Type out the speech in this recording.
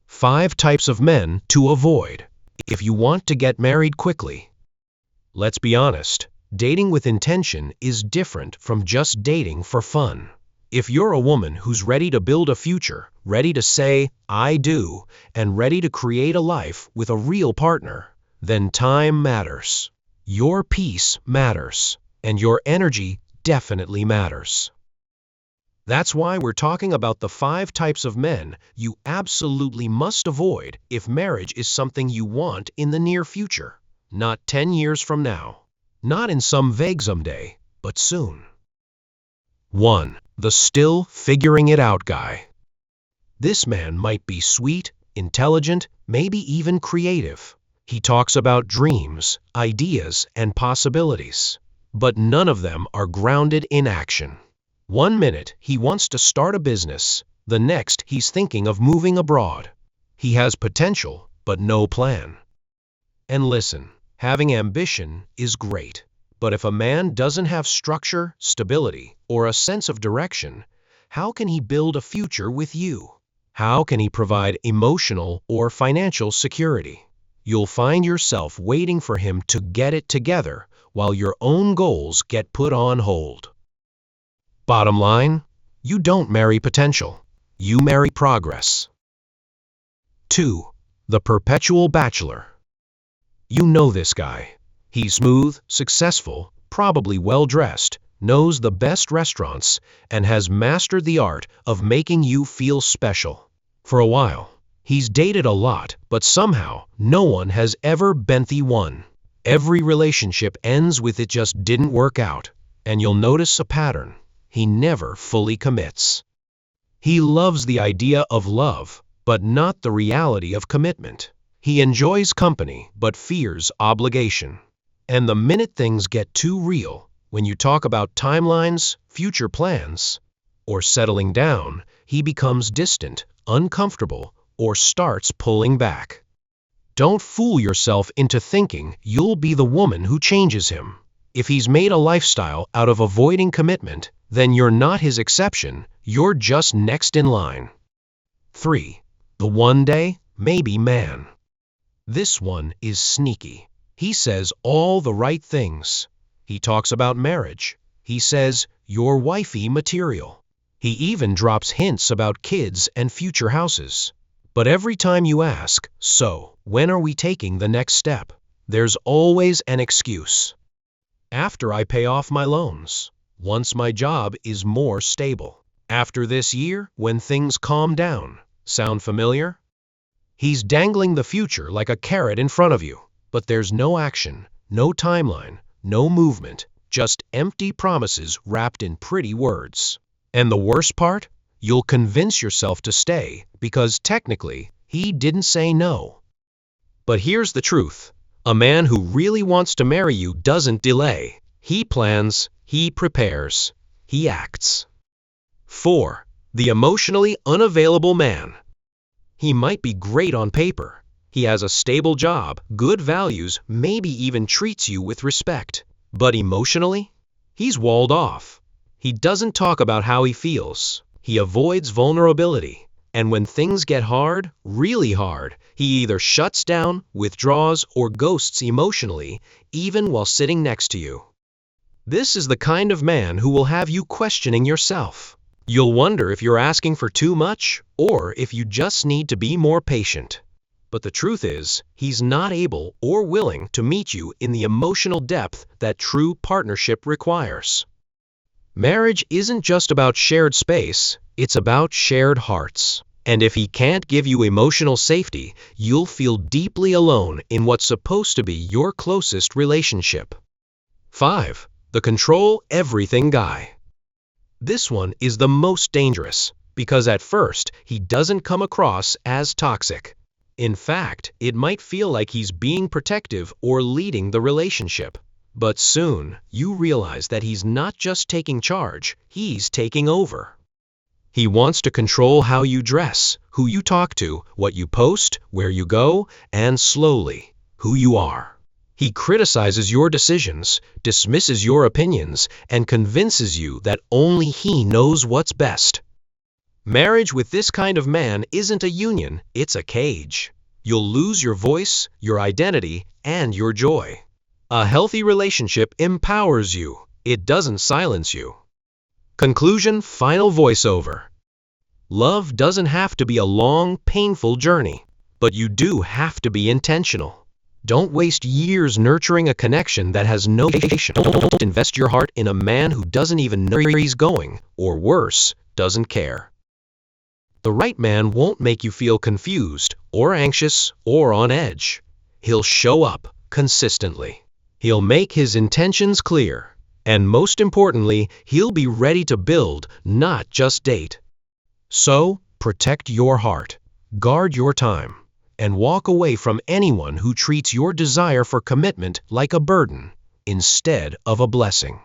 5 types of men to avoid if you want to get married quickly. Let's be honest, dating with intention is different from just dating for fun. If you're a woman who's ready to build a future, ready to say, "I do," and ready to create a life with a real partner, then time matters. Your peace matters, and your energy definitely matters. That's why we're talking about the 5 types of men you absolutely must avoid if marriage is something you want in the near future, not 10 years from now, not in some vague someday, but soon. 1. The still figuring it out guy. This man might be sweet, intelligent, maybe even creative. He talks about dreams, ideas, and possibilities, but none of them are grounded in action. One minute he wants to start a business, the next he's thinking of moving abroad. He has potential, but no plan. And listen, having ambition is great, but if a man doesn't have structure, stability, or a sense of direction, how can he build a future with you? How can he provide emotional or financial security? You'll find yourself waiting for him to get it together while your own goals get put on hold. Bottom line, you don't marry potential, you marry progress. 2. The perpetual bachelor. You know this guy. He's smooth, successful, probably well-dressed, knows the best restaurants, and has mastered the art of making you feel special. For a while, he's dated a lot, but somehow no one has ever been the one. Every relationship ends with "it just didn't work out," and you'll notice a pattern. He never fully commits. He loves the idea of love, but not the reality of commitment. He enjoys company, but fears obligation. And the minute things get too real, when you talk about timelines, future plans, or settling down, he becomes distant, uncomfortable, or starts pulling back. Don't fool yourself into thinking you'll be the woman who changes him. If he's made a lifestyle out of avoiding commitment, then you're not his exception, you're just next in line. 3. The one day, maybe man. This one is sneaky. He says all the right things. He talks about marriage. He says, "You're wifey material." He even drops hints about kids and future houses. But every time you ask, "So, when are we taking the next step?" there's always an excuse. "After I pay off my loans. Once my job is more stable. After this year, when things calm down." Sound familiar? He's dangling the future like a carrot in front of you, but there's no action, no timeline, no movement, just empty promises wrapped in pretty words. And the worst part? You'll convince yourself to stay because technically he didn't say no. But here's the truth. A man who really wants to marry you doesn't delay. He plans, he prepares, he acts. 4. The emotionally unavailable man. He might be great on paper. He has a stable job, good values, maybe even treats you with respect. But emotionally, he's walled off. He doesn't talk about how he feels. He avoids vulnerability. And when things get hard, really hard, he either shuts down, withdraws, or ghosts emotionally, even while sitting next to you. This is the kind of man who will have you questioning yourself. You'll wonder if you're asking for too much, or if you just need to be more patient. But the truth is, he's not able or willing to meet you in the emotional depth that true partnership requires. Marriage isn't just about shared space, it's about shared hearts. And if he can't give you emotional safety, you'll feel deeply alone in what's supposed to be your closest relationship. 5. The control everything guy. This one is the most dangerous, because at first he doesn't come across as toxic. In fact, it might feel like he's being protective or leading the relationship. But soon, you realize that he's not just taking charge, he's taking over. He wants to control how you dress, who you talk to, what you post, where you go, and slowly, who you are. He criticizes your decisions, dismisses your opinions, and convinces you that only he knows what's best. Marriage with this kind of man isn't a union, it's a cage. You'll lose your voice, your identity, and your joy. A healthy relationship empowers you. It doesn't silence you. Conclusion, final voiceover. Love doesn't have to be a long, painful journey, but you do have to be intentional. Don't waste years nurturing a connection that has no foundation. Don't invest your heart in a man who doesn't even know where he's going, or worse, doesn't care. The right man won't make you feel confused, or anxious, or on edge. He'll show up consistently. He'll make his intentions clear. And most importantly, he'll be ready to build, not just date. So, protect your heart, guard your time, and walk away from anyone who treats your desire for commitment like a burden instead of a blessing.